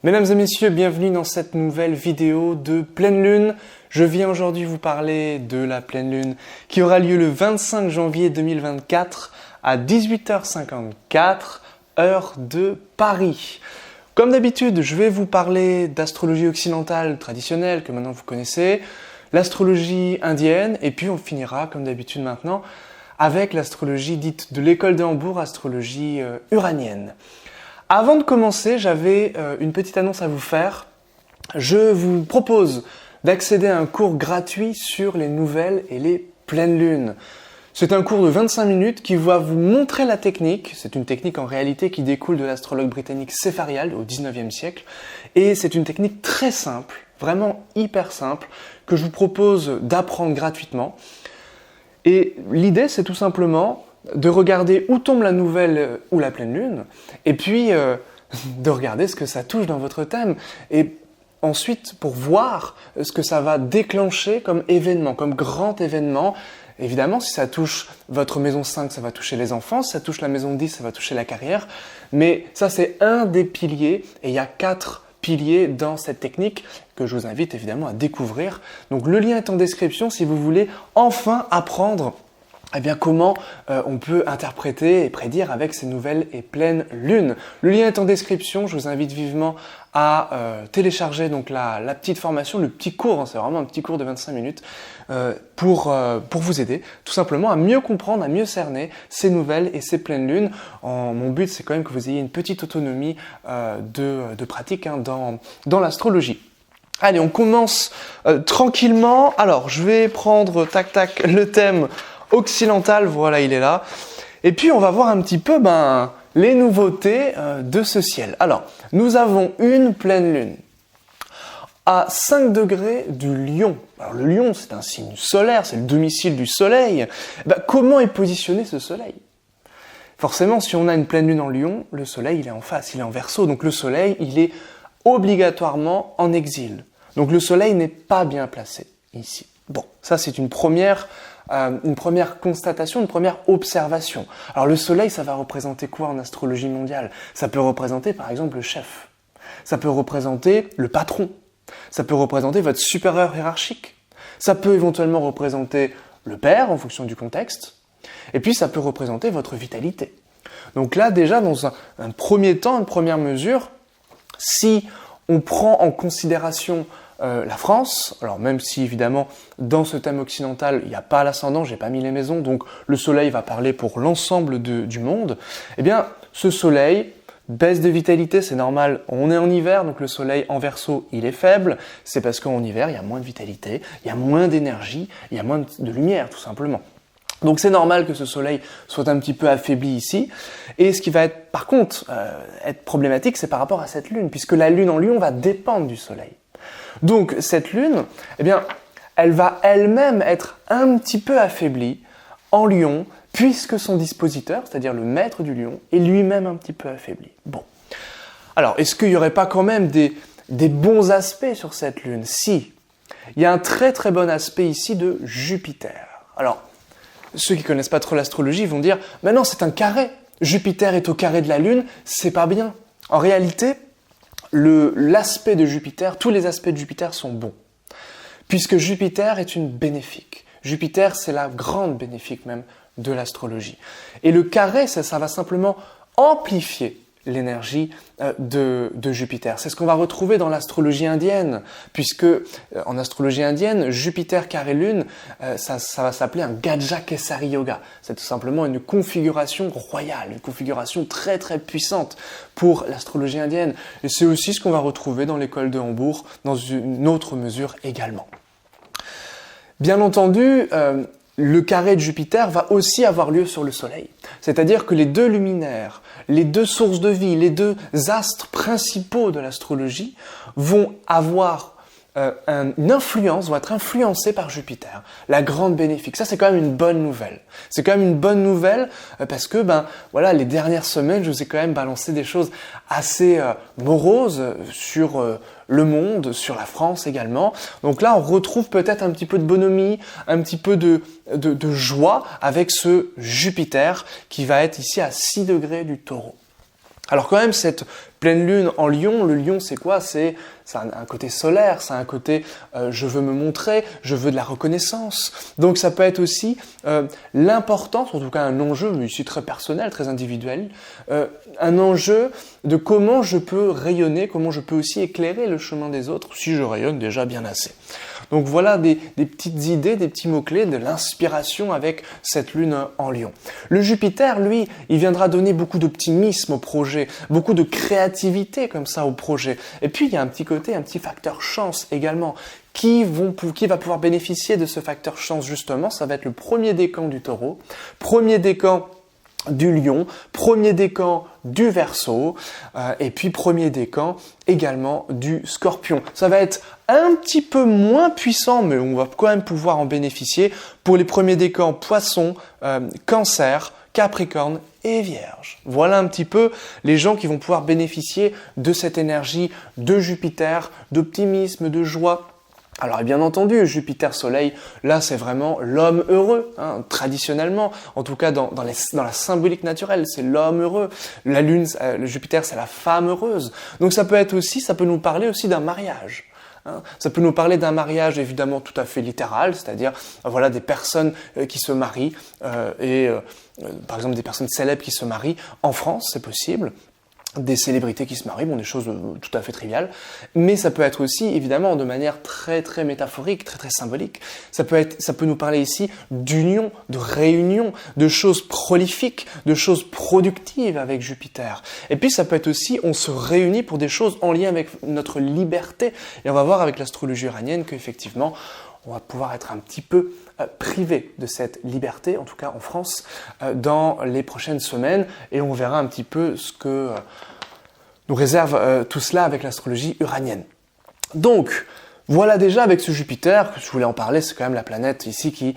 Mesdames et messieurs, bienvenue dans cette nouvelle vidéo de pleine lune. Je viens aujourd'hui vous parler de la pleine lune qui aura lieu le 25 janvier 2024 à 18h54, heure de Paris. Comme d'habitude, je vais vous parler d'astrologie occidentale traditionnelle que maintenant vous connaissez, l'astrologie indienne et puis on finira comme d'habitude maintenant avec l'astrologie dite de l'école de Hambourg, astrologie uranienne. Avant de commencer, j'avais une petite annonce à vous faire. Je vous propose d'accéder à un cours gratuit sur les nouvelles et les pleines lunes. C'est un cours de 25 minutes qui va vous montrer la technique. C'est une technique en réalité qui découle de l'astrologue britannique Séphariald au 19e siècle. Et c'est une technique très simple, vraiment hyper simple, que je vous propose d'apprendre gratuitement. Et l'idée, c'est tout simplement de regarder où tombe la nouvelle ou la pleine lune, et puis de regarder ce que ça touche dans votre thème, et ensuite pour voir ce que ça va déclencher comme événement, comme grand événement. Évidemment, si ça touche votre maison 5, ça va toucher les enfants, si ça touche la maison 10, ça va toucher la carrière, mais ça c'est un des piliers, et il y a 4 piliers dans cette technique que je vous invite évidemment à découvrir. Donc le lien est en description si vous voulez enfin apprendre comment on peut interpréter et prédire avec ces nouvelles et pleines lunes. Le lien est en description, je vous invite vivement à télécharger donc la petite formation, le petit cours, c'est vraiment un petit cours de 25 minutes pour vous aider tout simplement à mieux comprendre, à mieux cerner ces nouvelles et ces pleines lunes. Mon but c'est quand même que vous ayez une petite autonomie de pratique dans l'astrologie. Allez, on commence tranquillement. Alors, je vais prendre tac le thème occidental, voilà, il est là. Et puis, on va voir un petit peu les nouveautés de ce ciel. Alors, nous avons une pleine lune à 5 degrés du Lion. Alors, le Lion, c'est un signe solaire, c'est le domicile du Soleil. Comment est positionné ce Soleil ? Forcément, si on a une pleine lune en Lion, le Soleil, il est en face, il est en Verseau. Donc, le Soleil, il est obligatoirement en exil. Donc, le Soleil n'est pas bien placé ici. Bon, ça, c'est une première constatation, une première observation. Alors le soleil, ça va représenter quoi en astrologie mondiale ? Ça peut représenter par exemple le chef, ça peut représenter le patron, ça peut représenter votre supérieur hiérarchique, ça peut éventuellement représenter le père en fonction du contexte, et puis ça peut représenter votre vitalité. Donc là déjà dans un premier temps, une première mesure, si on prend en considération la France, alors même si évidemment dans ce thème occidental il n'y a pas l'ascendant, j'ai pas mis les maisons, donc le soleil va parler pour l'ensemble du monde, eh bien ce soleil, baisse de vitalité, c'est normal, on est en hiver, donc le soleil en Verseau il est faible, c'est parce qu'en hiver il y a moins de vitalité, il y a moins d'énergie, il y a moins de lumière tout simplement. Donc c'est normal que ce soleil soit un petit peu affaibli ici, et ce qui va être par contre être problématique, c'est par rapport à cette lune, puisque la lune en Lion va dépendre du soleil. Donc cette lune, elle va elle-même être un petit peu affaiblie en Lion, puisque son dispositeur, c'est-à-dire le maître du Lion, est lui-même un petit peu affaibli. Bon. Alors, est-ce qu'il n'y aurait pas quand même des bons aspects sur cette lune ? Si. Il y a un très très bon aspect ici de Jupiter. Alors, ceux qui ne connaissent pas trop l'astrologie vont dire « Mais non, c'est un carré. Jupiter est au carré de la lune, c'est pas bien. » En réalité, l'aspect de Jupiter, tous les aspects de Jupiter sont bons, puisque Jupiter est une bénéfique. Jupiter, c'est la grande bénéfique même de l'astrologie. Et le carré, ça va simplement amplifier l'énergie de Jupiter. C'est ce qu'on va retrouver dans l'astrologie indienne, puisque en astrologie indienne, Jupiter carré lune, ça va s'appeler un Gaja Kesari Yoga. C'est tout simplement une configuration royale, une configuration très très puissante pour l'astrologie indienne. Et c'est aussi ce qu'on va retrouver dans l'école de Hambourg, dans une autre mesure également. Bien entendu, le carré de Jupiter va aussi avoir lieu sur le Soleil. C'est-à-dire que les deux luminaires, les deux sources de vie, les deux astres principaux de l'astrologie vont avoir une influence, vont être influencés par Jupiter, la grande bénéfique. Ça, c'est quand même une bonne nouvelle. C'est quand même une bonne nouvelle parce que, les dernières semaines, je vous ai quand même balancé des choses assez moroses sur le monde, sur la France également. Donc là, on retrouve peut-être un petit peu de bonhomie, un petit peu de joie avec ce Jupiter qui va être ici à 6 degrés du Taureau. Alors quand même, cette pleine lune en Lion, le Lion c'est quoi? C'est un côté solaire, c'est un côté je veux me montrer, je veux de la reconnaissance. Donc ça peut être aussi l'importance, en tout cas un enjeu, mais ici très personnel, très individuel, un enjeu de comment je peux rayonner, comment je peux aussi éclairer le chemin des autres si je rayonne déjà bien assez. Donc voilà des petites idées, des petits mots-clés, de l'inspiration avec cette lune en Lion. Le Jupiter, lui, il viendra donner beaucoup d'optimisme au projet, beaucoup de créativité comme ça au projet. Et puis il y a un petit côté, un petit facteur chance également. Qui va pouvoir bénéficier de ce facteur chance justement? Ça va être le premier décan du Taureau, premier décan du Lion, premier décan du Verseau, et puis premier décan également du Scorpion. Ça va être un petit peu moins puissant, mais on va quand même pouvoir en bénéficier pour les premiers décans Poisson, Cancer, Capricorne et Vierge. Voilà un petit peu les gens qui vont pouvoir bénéficier de cette énergie de Jupiter, d'optimisme, de joie. Alors bien entendu, Jupiter Soleil, là c'est vraiment l'homme heureux, hein, traditionnellement, en tout cas dans la symbolique naturelle, c'est l'homme heureux. La Lune, le Jupiter, c'est la femme heureuse. Donc ça peut nous parler aussi d'un mariage. Hein. Ça peut nous parler d'un mariage évidemment tout à fait littéral, c'est-à-dire voilà des personnes qui se marient par exemple des personnes célèbres qui se marient en France, c'est possible. Des célébrités qui se marient, bon, des choses tout à fait triviales, mais ça peut être aussi, évidemment, de manière très très métaphorique, très très symbolique. Ça peut nous parler ici d'union, de réunion, de choses prolifiques, de choses productives avec Jupiter. Et puis ça peut être aussi, on se réunit pour des choses en lien avec notre liberté. Et on va voir avec l'astrologie uranienne qu'effectivement, on va pouvoir être un petit peu privé de cette liberté, en tout cas en France, dans les prochaines semaines, et on verra un petit peu ce que nous réserve tout cela avec l'astrologie uranienne. Donc, voilà déjà avec ce Jupiter, que je voulais en parler, c'est quand même la planète ici qui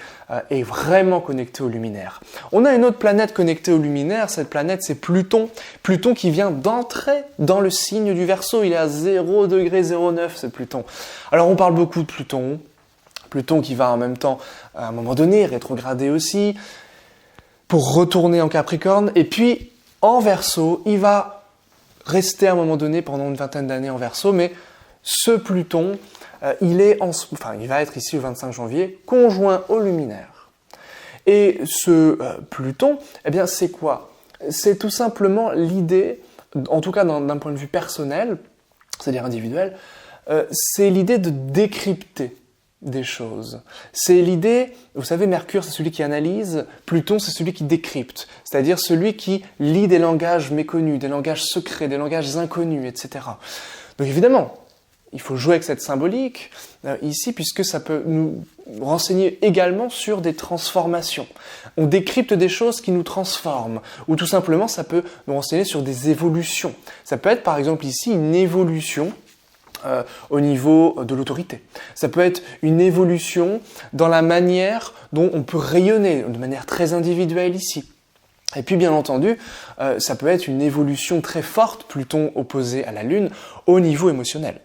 est vraiment connectée au luminaire. On a une autre planète connectée au luminaire, cette planète c'est Pluton. Pluton qui vient d'entrer dans le signe du Verseau, il est à 0,09 ce Pluton. Alors on parle beaucoup de Pluton, Pluton qui va en même temps, à un moment donné, rétrograder aussi, pour retourner en Capricorne, et puis en Verseau, il va rester à un moment donné pendant une vingtaine d'années en Verseau, mais ce Pluton, il va être ici le 25 janvier, conjoint au luminaire. Et ce Pluton, eh bien c'est quoi? C'est tout simplement l'idée, en tout cas d'un point de vue personnel, c'est-à-dire individuel, c'est l'idée de décrypter des choses. C'est l'idée, vous savez, Mercure, c'est celui qui analyse, Pluton, c'est celui qui décrypte, c'est-à-dire celui qui lit des langages méconnus, des langages secrets, des langages inconnus, etc. Donc évidemment, il faut jouer avec cette symbolique ici, puisque ça peut nous renseigner également sur des transformations. On décrypte des choses qui nous transforment, ou tout simplement, ça peut nous renseigner sur des évolutions. Ça peut être, par exemple, ici, une évolution au niveau de l'autorité. Ça peut être une évolution dans la manière dont on peut rayonner, de manière très individuelle ici. Et puis bien entendu, ça peut être une évolution très forte, Pluton opposé à la Lune, au niveau émotionnel.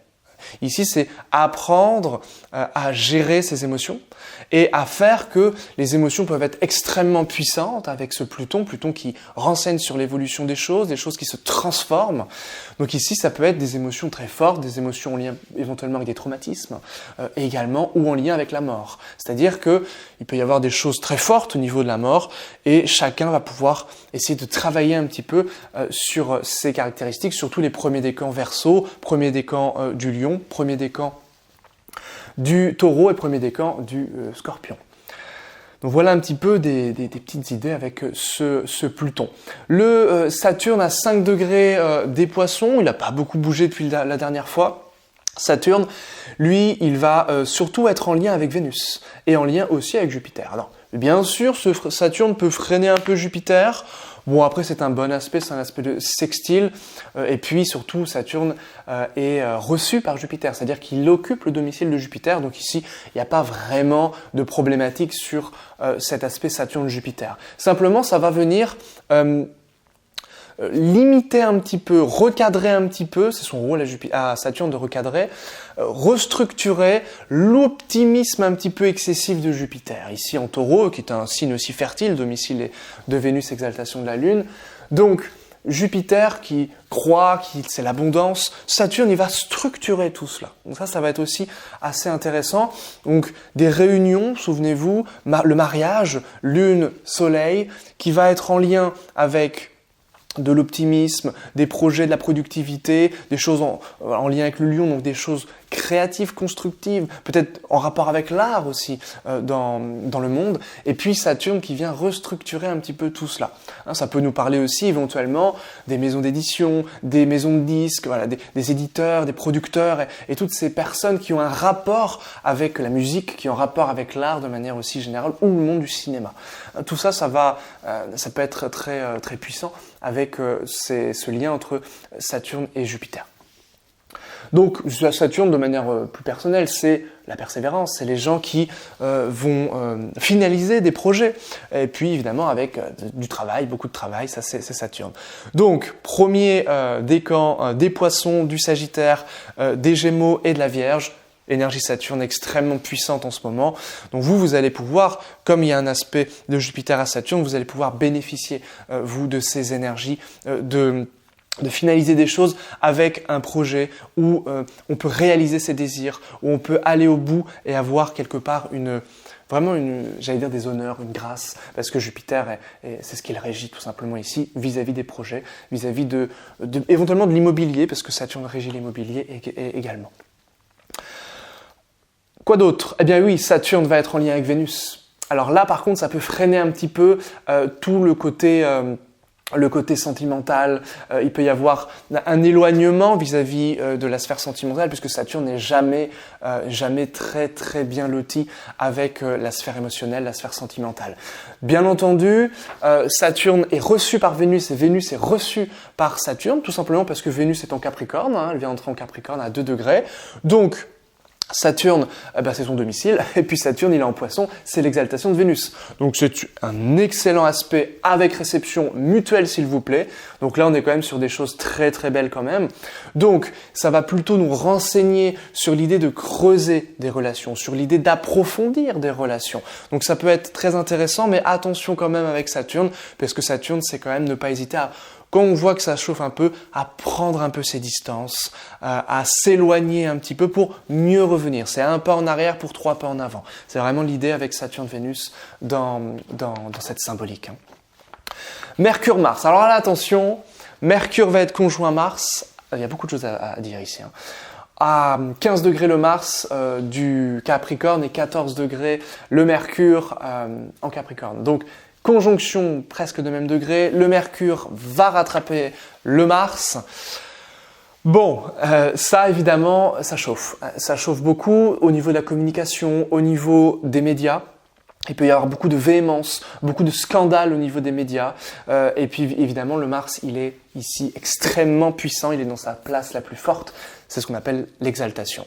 Ici, c'est apprendre à gérer ses émotions et à faire que les émotions peuvent être extrêmement puissantes avec ce Pluton qui renseigne sur l'évolution des choses qui se transforment. Donc ici, ça peut être des émotions très fortes, des émotions en lien éventuellement avec des traumatismes, et également ou en lien avec la mort. C'est-à-dire que il peut y avoir des choses très fortes au niveau de la mort et chacun va pouvoir essayer de travailler un petit peu sur ces caractéristiques, surtout les premiers décans Verseau, premier décan du Lion, premier décan du Taureau et premier décan du Scorpion. Donc voilà un petit peu des petites idées avec ce Pluton. Le Saturne à 5 degrés des Poissons, il n'a pas beaucoup bougé depuis la dernière fois. Saturne, lui, il va surtout être en lien avec Vénus et en lien aussi avec Jupiter. Alors, bien sûr, ce Saturne peut freiner un peu Jupiter. Bon, après, c'est un bon aspect, c'est un aspect de sextile. Et puis, surtout, Saturne est reçu par Jupiter, c'est-à-dire qu'il occupe le domicile de Jupiter. Donc ici, il n'y a pas vraiment de problématique sur cet aspect Saturne-Jupiter. Simplement, ça va venir limiter un petit peu, recadrer un petit peu, c'est son rôle à Saturne de recadrer, restructurer l'optimisme un petit peu excessif de Jupiter. Ici en Taureau, qui est un signe aussi fertile, domicile de Vénus, exaltation de la Lune. Donc, Jupiter qui croit que c'est l'abondance, Saturne il va structurer tout cela. Donc ça va être aussi assez intéressant. Donc des réunions, souvenez-vous, le mariage, Lune, Soleil, qui va être en lien avec de l'optimisme, des projets, de la productivité, des choses en lien avec le lion, donc des choses créatives, constructives, peut-être en rapport avec l'art aussi dans le monde, et puis Saturne qui vient restructurer un petit peu tout cela. Ça peut nous parler aussi éventuellement des maisons d'édition, des maisons de disques, voilà, des éditeurs, des producteurs, et toutes ces personnes qui ont un rapport avec la musique, qui ont un rapport avec l'art de manière aussi générale, ou le monde du cinéma. Tout ça, ça peut être très, très puissant avec ce lien entre Saturne et Jupiter. Donc Saturne, de manière plus personnelle, c'est la persévérance, c'est les gens qui vont finaliser des projets. Et puis évidemment avec du travail, beaucoup de travail, ça c'est Saturne. Donc premier décan des Poissons, du Sagittaire, des Gémeaux et de la Vierge. Énergie Saturne extrêmement puissante en ce moment. Donc vous allez pouvoir, comme il y a un aspect de Jupiter à Saturne, vous allez pouvoir bénéficier, vous, de ces énergies, de finaliser des choses avec un projet où on peut réaliser ses désirs, où on peut aller au bout et avoir quelque part j'allais dire des honneurs, une grâce, parce que Jupiter, c'est ce qu'il régit tout simplement ici, vis-à-vis des projets, vis-à-vis éventuellement de l'immobilier, parce que Saturne régit l'immobilier également. Quoi d'autre? Eh bien oui, Saturne va être en lien avec Vénus. Alors là, par contre, ça peut freiner un petit peu tout le côté sentimental. Il peut y avoir un éloignement vis-à-vis de la sphère sentimentale, puisque Saturne n'est jamais très très bien loti avec la sphère émotionnelle, la sphère sentimentale. Bien entendu, Saturne est reçu par Vénus et Vénus est reçue par Saturne, tout simplement parce que Vénus est en Capricorne, elle vient entrer en Capricorne à 2 degrés. Donc, Saturne, c'est son domicile, et puis Saturne, il est en Poisson, c'est l'exaltation de Vénus. Donc c'est un excellent aspect avec réception mutuelle, s'il vous plaît. Donc là, on est quand même sur des choses très très belles quand même. Donc ça va plutôt nous renseigner sur l'idée de creuser des relations, sur l'idée d'approfondir des relations. Donc ça peut être très intéressant, mais attention quand même avec Saturne, parce que Saturne, c'est quand même ne pas hésiter à, quand on voit que ça chauffe un peu, à prendre un peu ses distances, à s'éloigner un petit peu pour mieux revenir. C'est un pas en arrière pour 3 pas en avant. C'est vraiment l'idée avec Saturne-Vénus dans cette symbolique. Mercure-Mars. Alors là, attention, Mercure va être conjoint Mars. Il y a beaucoup de choses à dire ici. À 15 degrés le Mars du Capricorne et 14 degrés le Mercure en Capricorne. Donc, conjonction presque de même degré, le Mercure va rattraper le Mars. Bon, ça évidemment, ça chauffe. Ça chauffe beaucoup au niveau de la communication, au niveau des médias. Il peut y avoir beaucoup de véhémence, beaucoup de scandales au niveau des médias. Et puis évidemment, le Mars, il est ici extrêmement puissant, il est dans sa place la plus forte. C'est ce qu'on appelle l'exaltation.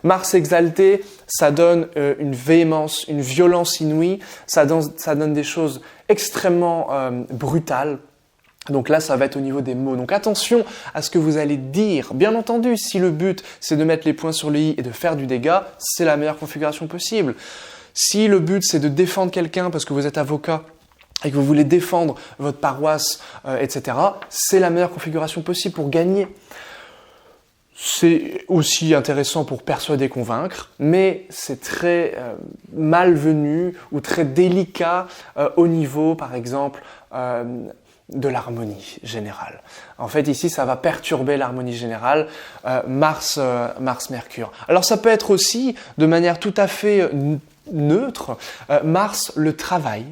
Mars exalté, ça donne une véhémence, une violence inouïe, ça donne des choses extrêmement brutales. Donc là, ça va être au niveau des mots. Donc attention à ce que vous allez dire. Bien entendu, si le but, c'est de mettre les points sur les i et de faire du dégât, c'est la meilleure configuration possible. Si le but, c'est de défendre quelqu'un parce que vous êtes avocat et que vous voulez défendre votre paroisse, etc., c'est la meilleure configuration possible pour gagner. C'est aussi intéressant pour persuader, convaincre, mais c'est très malvenu ou très délicat au niveau, par exemple, de l'harmonie générale. En fait, ici, ça va perturber l'harmonie générale, Mars-Mercure. Alors, ça peut être aussi, de manière tout à fait neutre, Mars, le travail,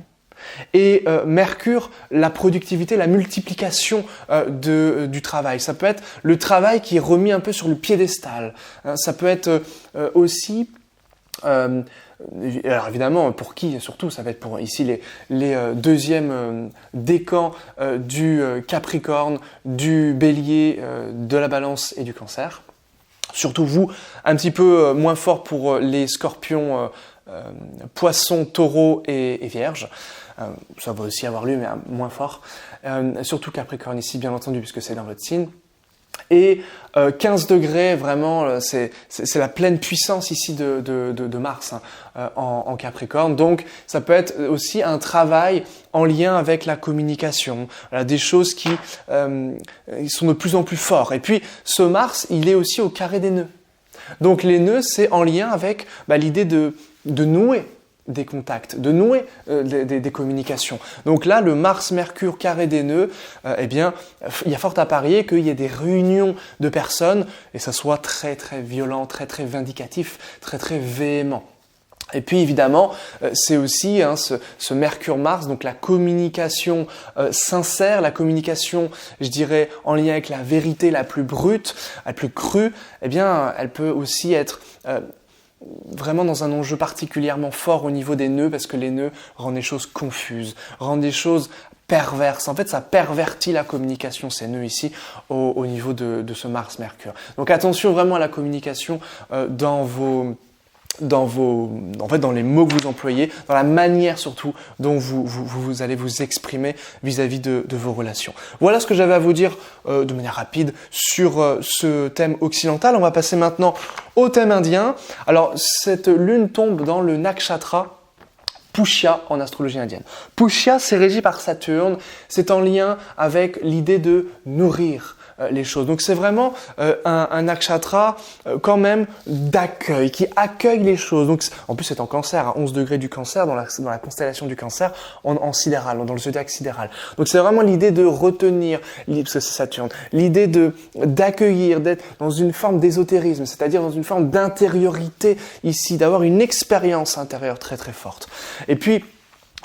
et Mercure, la productivité, la multiplication du travail. Ça peut être le travail qui est remis un peu sur le piédestal. Ça peut être aussi... alors évidemment, pour qui surtout, ça va être pour ici les deuxièmes décans du Capricorne, du Bélier, de la Balance et du Cancer. Surtout vous, un petit peu moins fort pour les Scorpions, Poissons, Taureaux et Vierges. Ça va aussi avoir lieu, mais moins fort. Surtout Capricorne ici, bien entendu, puisque c'est dans votre signe. Et 15 degrés, vraiment, c'est la pleine puissance ici de Mars en Capricorne. Donc, ça peut être aussi un travail en lien avec la communication, voilà, des choses qui sont de plus en plus fortes. Et puis, ce Mars, il est aussi au carré des nœuds. Donc, les nœuds, c'est en lien avec l'idée de nouer des contacts, de nouer des communications. Donc là, le Mars-Mercure carré des nœuds, il y a fort à parier qu'il y ait des réunions de personnes et ça soit très très violent, très très vindicatif, très très véhément. Et puis évidemment, c'est aussi ce Mercure-Mars, donc la communication sincère, la communication, je dirais, en lien avec la vérité la plus brute, la plus crue, elle peut aussi être vraiment dans un enjeu particulièrement fort au niveau des nœuds, parce que les nœuds rendent les choses confuses, rendent des choses perverses. En fait, ça pervertit la communication, ces nœuds ici, au niveau de ce Mars-Mercure. Donc attention vraiment à la communication dans les mots que vous employez, dans la manière surtout dont vous allez vous exprimer vis-à-vis de vos relations. Voilà ce que j'avais à vous dire de manière rapide sur ce thème occidental. On va passer maintenant au thème indien. Alors, cette lune tombe dans le nakshatra Pushya en astrologie indienne. Pushya, c'est régi par Saturne, c'est en lien avec l'idée de nourrir les choses. Donc c'est vraiment un nakshatra quand même d'accueil, qui accueille les choses. Donc, en plus c'est en cancer, à 11 degrés du cancer, dans la constellation du cancer, en sidéral, dans le zodiaque sidéral. Donc c'est vraiment l'idée de retenir, parce que c'est Saturne, l'idée d'accueillir, d'être dans une forme d'ésotérisme, c'est-à-dire dans une forme d'intériorité ici, d'avoir une expérience intérieure très très forte. Et puis,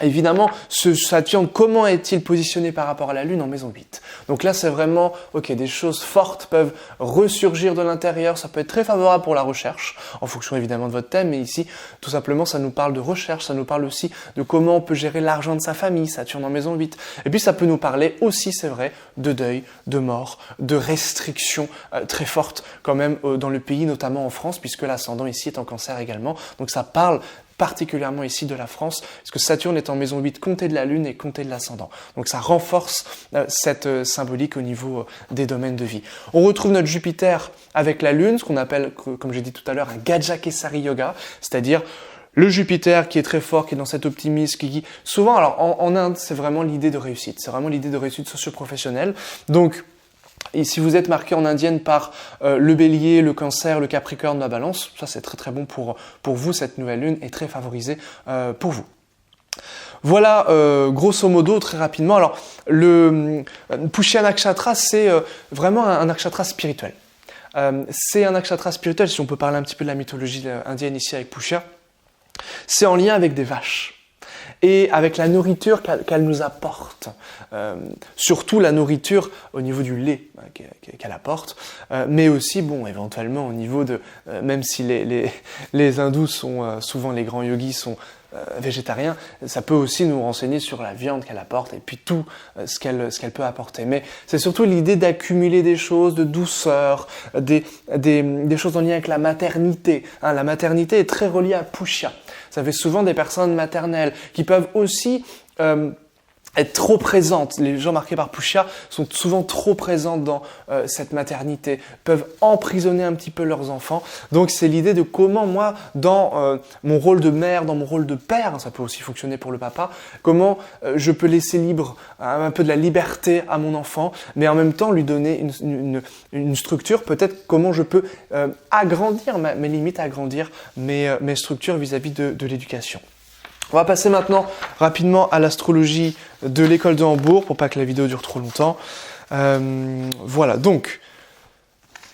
évidemment, ce Saturne, comment est-il positionné par rapport à la Lune en maison 8? Donc là, c'est vraiment, des choses fortes peuvent ressurgir de l'intérieur. Ça peut être très favorable pour la recherche, en fonction évidemment de votre thème. Mais ici, tout simplement, ça nous parle de recherche. Ça nous parle aussi de comment on peut gérer l'argent de sa famille, Saturne en maison 8. Et puis, ça peut nous parler aussi, c'est vrai, de deuil, de mort, de restrictions très fortes quand même dans le pays, notamment en France, puisque l'ascendant ici est en cancer également. Donc ça parle particulièrement ici de la France, parce que Saturne est en maison 8, comté de la Lune et comté de l'ascendant. Donc ça renforce cette symbolique au niveau des domaines de vie. On retrouve notre Jupiter avec la Lune, ce qu'on appelle, comme j'ai dit tout à l'heure, un Gajakesari Yoga, c'est-à-dire le Jupiter qui est très fort, qui est dans cet optimisme, qui souvent, alors en Inde, c'est vraiment l'idée de réussite, c'est vraiment l'idée de réussite socio-professionnelle. Donc, et si vous êtes marqué en indienne par le bélier, le cancer, le capricorne, la balance, ça c'est très très bon pour vous, cette nouvelle lune est très favorisée pour vous. Voilà, grosso modo, très rapidement. Alors, le Pushya Nakshatra, c'est vraiment un nakshatra spirituel. C'est un nakshatra spirituel, si on peut parler un petit peu de la mythologie indienne ici avec Pushya. C'est en lien avec des vaches et avec la nourriture qu'elle nous apporte. Surtout la nourriture au niveau du lait qu'elle apporte, mais aussi, éventuellement au niveau de... même si les hindous sont souvent, les grands yogis sont végétariens, ça peut aussi nous renseigner sur la viande qu'elle apporte et puis tout ce qu'elle peut apporter. Mais c'est surtout l'idée d'accumuler des choses de douceur, des choses en lien avec la maternité. La maternité est très reliée à Pushya. Ça fait souvent des personnes maternelles qui peuvent aussi être trop présentes. Les gens marqués par Pushya sont souvent trop présentes dans cette maternité, peuvent emprisonner un petit peu leurs enfants. Donc c'est l'idée de comment moi, dans mon rôle de mère, dans mon rôle de père, ça peut aussi fonctionner pour le papa, comment je peux laisser libre, un peu de la liberté à mon enfant, mais en même temps lui donner une structure, peut-être comment je peux agrandir mes limites, agrandir mes structures vis-à-vis de l'éducation. On va passer maintenant rapidement à l'astrologie de l'école de Hambourg, pour pas que la vidéo dure trop longtemps. Voilà, donc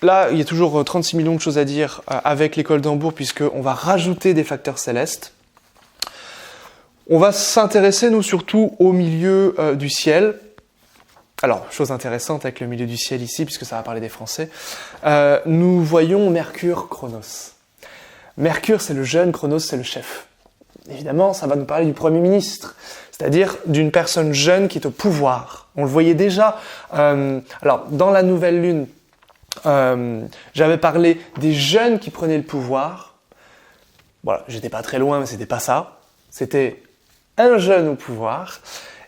là, il y a toujours 36 millions de choses à dire avec l'école d'Hambourg, puisqu'on va rajouter des facteurs célestes. On va s'intéresser, nous, surtout au milieu du ciel. Alors, chose intéressante avec le milieu du ciel ici, puisque ça va parler des Français. Nous voyons Mercure, Chronos. Mercure, c'est le jeune, Chronos, c'est le chef. Évidemment, ça va nous parler du Premier ministre, c'est-à-dire d'une personne jeune qui est au pouvoir. On le voyait déjà, alors dans la nouvelle lune, j'avais parlé des jeunes qui prenaient le pouvoir. Voilà, j'étais pas très loin, mais c'était pas ça. C'était un jeune au pouvoir.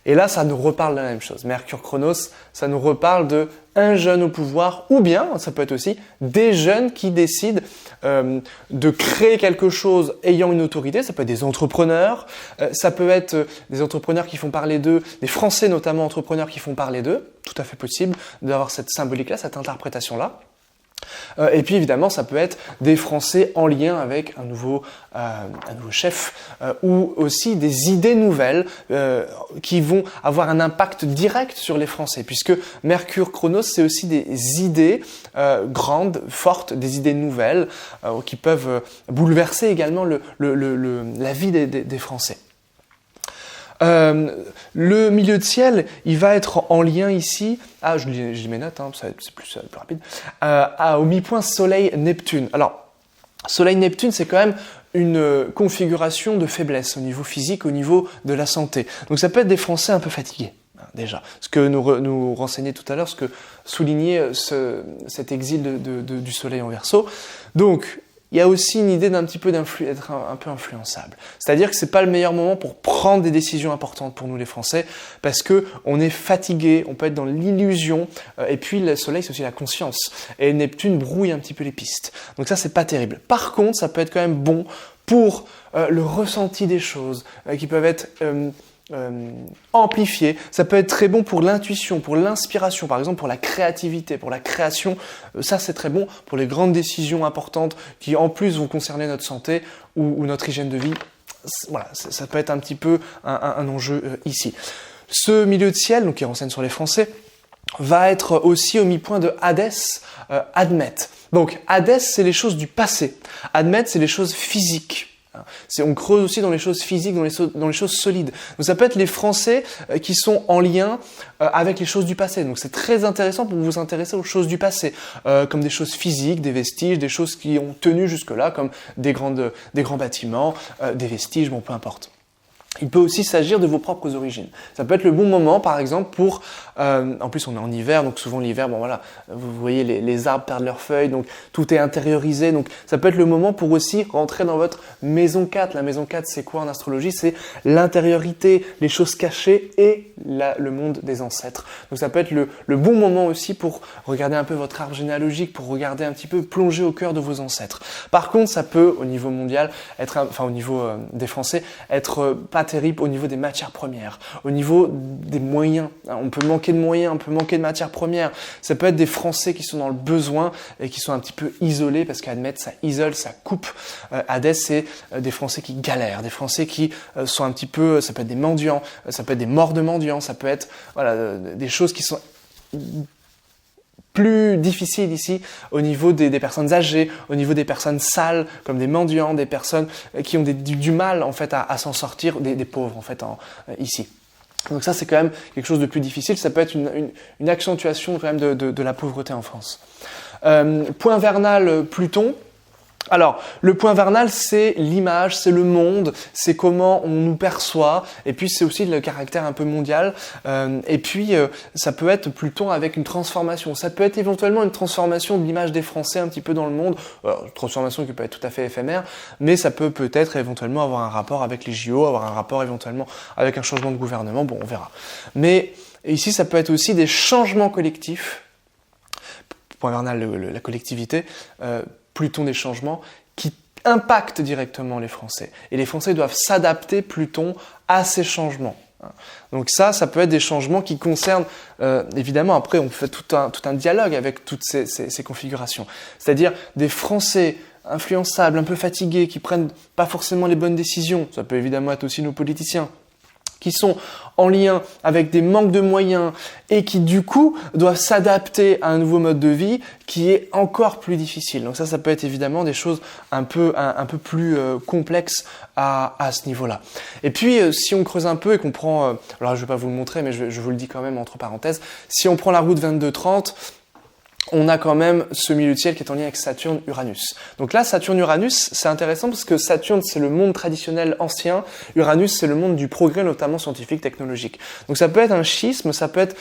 Et là, ça nous reparle de la même chose. Mercure Chronos, ça nous reparle de un jeune au pouvoir, ou bien ça peut être aussi des jeunes qui décident de créer quelque chose ayant une autorité. Ça peut être des entrepreneurs, ça peut être des entrepreneurs qui font parler d'eux, des Français notamment entrepreneurs qui font parler d'eux. Tout à fait possible d'avoir cette symbolique-là, cette interprétation-là. Et puis évidemment, ça peut être des Français en lien avec un nouveau chef ou aussi des idées nouvelles qui vont avoir un impact direct sur les Français, puisque Mercure Chronos, c'est aussi des idées grandes, fortes, des idées nouvelles qui peuvent bouleverser également la vie des Français. Le milieu de ciel, il va être en lien ici, je lis mes notes, c'est plus rapide, au mi-point Soleil-Neptune. Alors, Soleil-Neptune, c'est quand même une configuration de faiblesse au niveau physique, au niveau de la santé. Donc ça peut être des Français un peu fatigués, déjà. Ce que nous renseignait tout à l'heure, ce que soulignait cet exil du Soleil en Verseau. Donc, il y a aussi une idée d'être un peu influençable. C'est-à-dire que c'est pas le meilleur moment pour prendre des décisions importantes pour nous les Français, parce que on est fatigué, on peut être dans l'illusion, et puis le Soleil c'est aussi la conscience, et Neptune brouille un petit peu les pistes. Donc ça c'est pas terrible. Par contre, ça peut être quand même bon pour le ressenti des choses, qui peuvent être amplifié. Ça peut être très bon pour l'intuition, pour l'inspiration, par exemple pour la créativité, pour la création. Ça c'est très bon pour les grandes décisions importantes qui en plus vont concerner notre santé ou notre hygiène de vie. Voilà, ça peut être un petit peu un enjeu ici. Ce milieu de ciel, donc qui renseigne sur les Français, va être aussi au mi-point de Hadès, Admet. Donc Hadès c'est les choses du passé. Admet c'est les choses physiques. On creuse aussi dans les choses physiques, dans les choses solides. Donc ça peut être les Français qui sont en lien avec les choses du passé. Donc c'est très intéressant pour vous intéresser aux choses du passé, comme des choses physiques, des vestiges, des choses qui ont tenu jusque-là, comme des grands bâtiments, des vestiges, bon peu importe. Il peut aussi s'agir de vos propres origines. Ça peut être le bon moment, par exemple, pour... en plus, on est en hiver, donc souvent l'hiver, bon voilà, vous voyez, les arbres perdent leurs feuilles, donc tout est intériorisé. Donc ça peut être le moment pour aussi rentrer dans votre maison 4. La maison 4, c'est quoi en astrologie? C'est l'intériorité, les choses cachées et le monde des ancêtres. Donc ça peut être le bon moment aussi pour regarder un peu votre arbre généalogique, pour regarder un petit peu, plonger au cœur de vos ancêtres. Par contre, ça peut, au niveau mondial, au niveau des Français, être pas terrible au niveau des matières premières, au niveau des moyens. On peut manquer de moyens, on peut manquer de matières premières. Ça peut être des Français qui sont dans le besoin et qui sont un petit peu isolés, parce qu'Admet, ça isole, ça coupe. Hadès, c'est des Français qui galèrent, des Français qui sont un petit peu, ça peut être des mendiants, ça peut être des morts de mendiants, ça peut être des choses qui sont plus difficile ici au niveau des personnes âgées, au niveau des personnes sales, comme des mendiants, des personnes qui ont du mal en fait à s'en sortir, des pauvres en fait ici. Donc ça c'est quand même quelque chose de plus difficile, ça peut être une accentuation quand même de la pauvreté en France. Point vernal Pluton. Alors, le point vernal, c'est l'image, c'est le monde, c'est comment on nous perçoit, et puis c'est aussi le caractère un peu mondial, et puis ça peut être Pluton avec une transformation, ça peut être éventuellement une transformation de l'image des Français un petit peu dans le monde, une transformation qui peut être tout à fait éphémère, mais ça peut peut-être éventuellement avoir un rapport avec les JO, avoir un rapport éventuellement avec un changement de gouvernement, bon on verra. Mais ici ça peut être aussi des changements collectifs, point vernal la collectivité, Pluton des changements qui impactent directement les Français. Et les Français doivent s'adapter, Pluton, à ces changements. Donc ça peut être des changements qui concernent, évidemment, après on fait tout un dialogue avec toutes ces configurations. C'est-à-dire des Français influençables, un peu fatigués, qui prennent pas forcément les bonnes décisions. Ça peut évidemment être aussi nos politiciens, qui sont en lien avec des manques de moyens et qui du coup doivent s'adapter à un nouveau mode de vie qui est encore plus difficile. Donc ça peut être évidemment des choses un peu plus complexes à ce niveau-là. Et puis si on creuse un peu et qu'on prend, alors je vais pas vous le montrer mais je vous le dis quand même entre parenthèses, si on prend la route 2230, on a quand même ce milieu de ciel qui est en lien avec Saturne-Uranus. Donc là, Saturne-Uranus, c'est intéressant parce que Saturne, c'est le monde traditionnel ancien, Uranus, c'est le monde du progrès, notamment scientifique, technologique. Donc ça peut être un schisme, ça peut être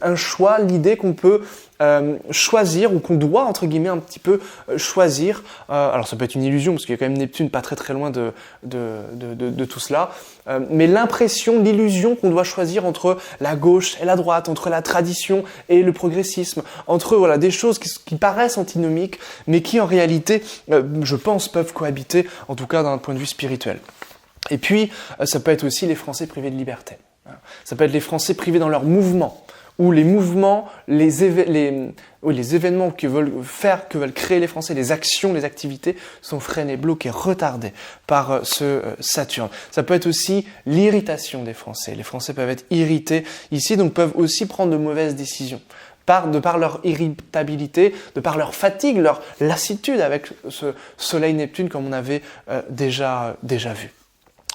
un choix, l'idée qu'on peut choisir, ou qu'on doit entre guillemets un petit peu choisir. Alors ça peut être une illusion parce qu'il y a quand même Neptune pas très loin de tout cela. Mais l'impression, l'illusion qu'on doit choisir entre la gauche et la droite, entre la tradition et le progressisme, entre voilà des choses qui paraissent antinomiques, mais qui en réalité, je pense, peuvent cohabiter, en tout cas d'un point de vue spirituel. Et puis, ça peut être aussi les Français privés de liberté. Ça peut être les Français privés dans leurs mouvements, où les mouvements, les événements que veulent créer les Français, les actions, les activités, sont freinés, bloqués, retardés par ce Saturne. Ça peut être aussi l'irritation des Français. Les Français peuvent être irrités ici, donc peuvent aussi prendre de mauvaises décisions. De par leur irritabilité, de par leur fatigue, leur lassitude avec ce Soleil-Neptune comme on avait déjà vu.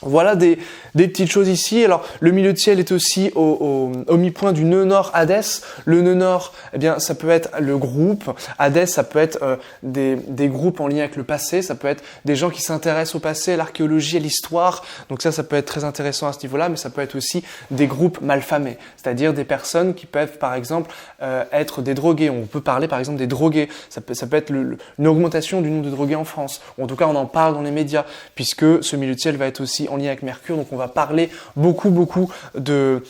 Voilà des petites choses ici. Alors, le milieu de ciel est aussi au mi-point du nœud nord Hadès. Le nœud nord, eh bien, ça peut être le groupe. Hadès, ça peut être des groupes en lien avec le passé. Ça peut être des gens qui s'intéressent au passé, à l'archéologie, à l'histoire. Donc ça peut être très intéressant à ce niveau-là, mais ça peut être aussi des groupes malfamés. C'est-à-dire des personnes qui peuvent, par exemple, être des drogués. On peut parler, par exemple, des drogués. Ça peut être une augmentation du nombre de drogués en France. Ou en tout cas, on en parle dans les médias, puisque ce milieu de ciel va être aussi en lien avec Mercure, donc on va parler beaucoup de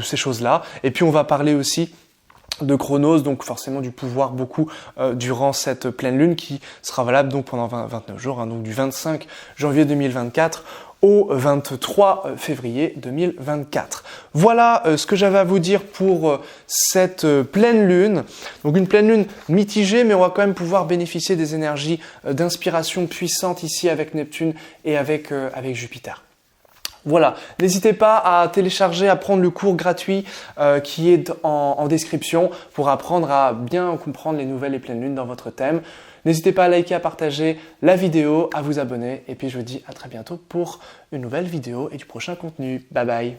ces choses-là. Et puis on va parler aussi de Chronos, donc forcément du pouvoir beaucoup durant cette pleine lune qui sera valable donc pendant 29 jours, hein, donc du 25 janvier 2024 au 23 février 2024. Voilà ce que j'avais à vous dire pour cette pleine lune. Donc une pleine lune mitigée, mais on va quand même pouvoir bénéficier des énergies d'inspiration puissantes ici avec Neptune et avec Jupiter. Voilà, n'hésitez pas à télécharger, à prendre le cours gratuit qui est en description pour apprendre à bien comprendre les nouvelles et pleines lunes dans votre thème. N'hésitez pas à liker, à partager la vidéo, à vous abonner et puis je vous dis à très bientôt pour une nouvelle vidéo et du prochain contenu. Bye bye.